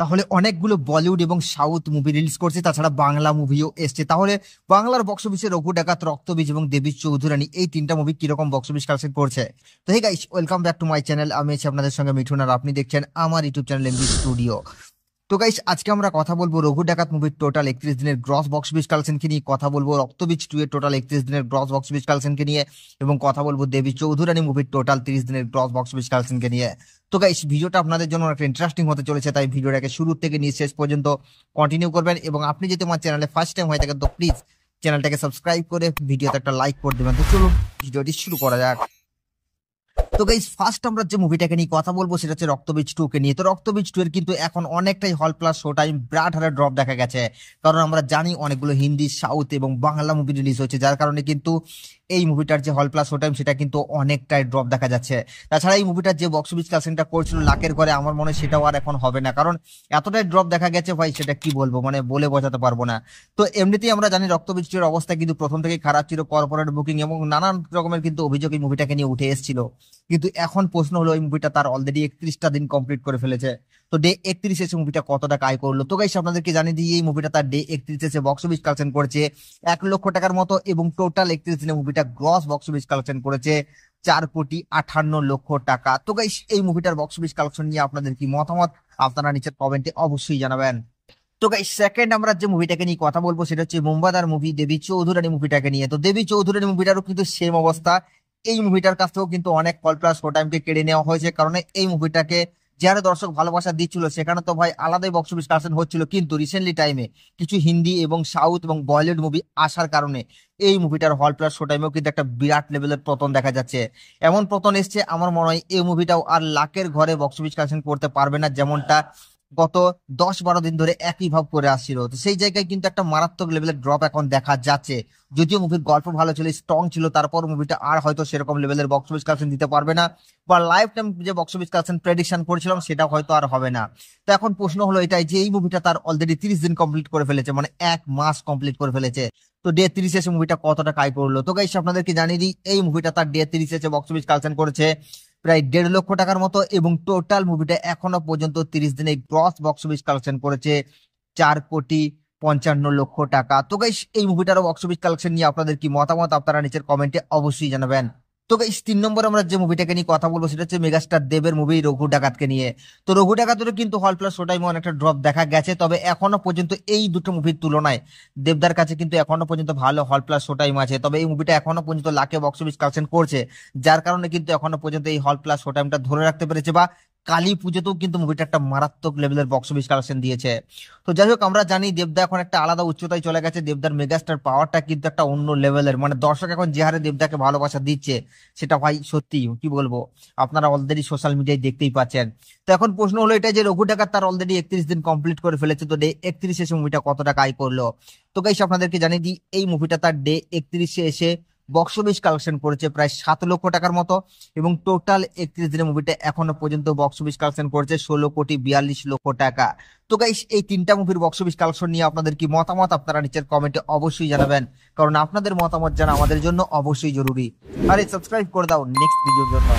তাহলে অনেকগুলো বলিউড এবং সাউথ মুভি রিলিজ করছে, তাছাড়া বাংলা মুভিও এসছে। তাহলে বাংলার বক্স অফিসে রঘু ডাকাত, রক্তবীজ এবং দেবী চৌধুরানী এই তিনটা মুভি কিরকম বক্স অফিস কালেকশন করছে। তো hey guys, welcome back to my channel. আমি আছি আপনাদের সঙ্গে মিঠুন, আর আপনি দেখছেন আমার ইউটিউব চ্যানেল এমবি স্টুডিও। তো গাইস, আজকে আমরা কথা বলবো রঘু ডাকাত মুভির টোটাল 31 দিনের গ্রস বক্স অফিস কালেকশনকে নিয়ে, কথা বলবো রক্তবীজ 2 এর টোটাল 31 দিনের গ্রস বক্স অফিস কালেকশনকে নিয়ে, এবং কথা বলবো দেবী চৌধুরানী মুভির টোটাল 30 দিনের গ্রস বক্স অফিস কালেকশনকে নিয়ে। তো গাইস, ভিডিওটা আপনাদের জন্য একটা ইন্টারেস্টিং হতে চলেছে, তাই ভিডিওটাকে শুরু থেকে নিয়ে শেষ পর্যন্ত কন্টিনিউ করবেন। এবং আপনি যদি আমার চ্যানেলে ফার্স্ট টাইম হয়ে থাকেন তো প্লিজ চ্যানেলটাকে সাবস্ক্রাইব করে ভিডিওতে একটা লাইক করে দেবেন। তো চলুন ভিডিওটি শুরু করা যাক। তো গাইস, ফার্স্ট আমরা যে মুভিটাকে নিয়ে কথা বলবো সেটা হচ্ছে রক্তবীজ 2 কে নিয়ে। তো রক্তবীজ 2 এর কিন্তু এখন অনেকটাই হল প্লাস শো টাইম বিরাট হারে ড্রপ দেখা গেছে, কারণ আমরা জানি অনেকগুলো হিন্দি, সাউথ এবং বাংলা মুভি রিলিজ হয়েছে, যার কারণে কিন্তু এই মুভিটার যে হল প্লাস শো টাইম সেটা কিন্তু অনেকটাই ড্রপ দেখা যাচ্ছে। তাছাড়া এই মুভিটার যে বক্স অফিস কালেকশনটা করছিল লাখের ঘরে, আমার মনে হয় সেটাও আর এখন হবে না, কারণ এতটাই ড্রপ দেখা গেছে ভাই, সেটা কি বলবো, মানে বলে বোঝাতে পারবো না। তো এমনিতেই আমরা জানি রক্তবীজ 2 এর অবস্থা কিন্তু প্রথম থেকেই খারাপ ছিল, কর্পোরেট বুকিং এবং নানান রকমের কিন্তু অভিযোগ এই মুভিটাকে নিয়ে উঠে এসেছিল। কিন্তু এখন প্রশ্ন হলো, এই মুভিটা তার অলরেডি 31টা দিন কমপ্লিট করে ফেলেছে। তো ডে 31 এসে মুভিটা কত টাকা আয় করলো। তো গাইস, আপনাদেরকে জানিয়ে দিই, এই মুভিটা তার ডে 31 এসে বক্স অফিস কালেকশন করেছে 1 লক্ষ টাকার মতো, এবং টোটাল 31 দিনে মুভিটা গ্রস বক্স অফিস কালেকশন করেছে 4,58,00,000 টাকা। তো গাইস, এই মুভিটার বক্স অফিস কালেকশন নিয়ে আপনাদের কি মতামত, আপনারা নিচের কমেন্টে অবশ্যই জানাবেন। তো গাইস, সেকেন্ড আমরা যে মুভিটাকে নিয়ে কথা বলবো সেটা হচ্ছে মুম্বাদার মুভি দেবী চৌধুরানী মুভিটাকে নিয়ে। তো দেবী চৌধুরানী মুভিটারও কিন্তু সেম অবস্থা। এই মুভিটার কাছ থেকেও কিন্তু অনেক কল প্লাস শো টাইমকে কেড়ে নেওয়া হয়েছে, কারণ এই মুভিটাকে যারা দর্শক ভালোবাসা দিচ্ছিল সেখানে তো ভাই আলাদাই বক্স অফিস কালেকশন হচ্ছিল, কিন্তু রিসেন্টলি টাইমে কিছু হিন্দি এবং সাউথ এবং বলিউড মুভি আসার কারণে এই মুভিটার হল প্লাস শো টাইমেও কিন্তু একটা বিরাট লেভেলের পতন দেখা যাচ্ছে। এমন পতন এসছে, আমার মনে হয় এই মুভিটাও আর লাখের ঘরে বক্স অফিস কালেকশন করতে পারবে না, যেমনটা গত 10-12 দিন ধরে একই ভাব করে আসছিল। তো সেই জায়গায় কিন্তু একটা মারাত্মক লেভেলের ড্রপ এখন দেখা যাচ্ছে। যদিও মুভির গল্প ভালো ছিল, স্ট্রং ছিল, তারপর মুভিটা আর হয়তো সেরকম লেভেলের বক্স অফিস কালেকশন দিতে পারবে না, বা লাইফ টাইম যে বক্স অফিস কালেকশন প্রেডিকশন করেছিলাম সেটা হয়তো আর হবে না। তো এখন প্রশ্ন হলো এটাই যে এই মুভিটা তার অলরেডি 30 দিন কমপ্লিট করে ফেলেছে, মানে 1 মাস কমপ্লিট করে ফেলেছে। তো ডে 30 এসে মুভিটা কতটা আয় করলো। তো গাইস, আপনাদেরকে জানিয়ে দিই, এই মুভিটা তার ডে 30 এসে বক্স অফিস কালেকশন করেছে প্রায় 1.5 লক্ষ টাকার মতো, এবং টোটাল মুভিটা এখনো পর্যন্ত 30 দিনে গ্রস বক্স অফিস কালেকশন করেছে 4,55,00,000 টাকা। তো গাইস, এই মুভিটারও বক্স অফিস কালেকশন নিয়ে আপনাদের কি মতামত, আপনারা নিচের কমেন্টে অবশ্যই জানাবেন। তো গাইস, 3 নম্বর আমরা যে মুভিটাকে নিয়ে কথা বলবো সেটা হচ্ছে মেগাস্টার দেবের মুভি রঘু ডাকাতকে নিয়ে। তো রঘু ডাকাতেরও কিন্তু হল প্লাস শো টাইমে অনেকটা ড্রপ দেখা গেছে, তবে এখনো পর্যন্ত এই দুটো মুভির তুলনায় দেবদার কাছে কিন্তু এখনো পর্যন্ত ভালো হল প্লাস শো টাইম আছে। তবে এই মুভিটা এখনো পর্যন্ত লাখে বক্স অফিস কালেকশন করছে, যার কারণে কিন্তু এখনো পর্যন্ত এই হল প্লাস শো টাইমটা ধরে রাখতে পেরেছে, বা কালী পুজোতেও কিন্তু মুভিটা একটা মারাত্মক লেভেলের বক্স অফিস কালেকশন দিয়েছে। তো যাই হোক, আমরা জানি দেবদা এখন একটা আলাদা উচ্চতায় চলে গেছে, দেবদার মেগাস্টার পাওয়ারটা কিন্তু একটা অন্য লেভেলের, মানে দর্শক এখন যে হারে দেবদাকে ভালোবাসা দিচ্ছে সেটা ভাই সত্যি কি বলবো, আপনারা অলরেডি সোশ্যাল মিডিয়ায় দেখতেই পাচ্ছেন। তো এখন প্রশ্ন হলো এটা যে রঘু ডাকাত তার অলরেডি 31 দিন কমপ্লিট করে ফেলেছে, তো ডে 31 এসে মুভিটা কত টাকা আয় করলো। তো গাইস, আপনাদেরকে জানিয়ে দিই, এই মুভিটা তার ডে 31 এসে বক্স অফিস কালেকশন করেছে প্রায় 7 লক্ষ টাকার মতো, এবং টোটাল 31 দিনের মুভিটা এখনো পর্যন্ত বক্স অফিস কালেকশন করেছে 16,42,00,000 টাকা। তো গাইস, এই তিনটা মুভির বক্স অফিস কালেকশন নিয়ে আপনাদের কি মতামত, আপনারা নিচের কমেন্টে অবশ্যই জানাবেন, কারণ আপনাদের মতামত জানা আমাদের জন্য অবশ্যই জরুরি। আর সাবস্ক্রাইব করে দাও নেক্সট ভিডিওর জন্য।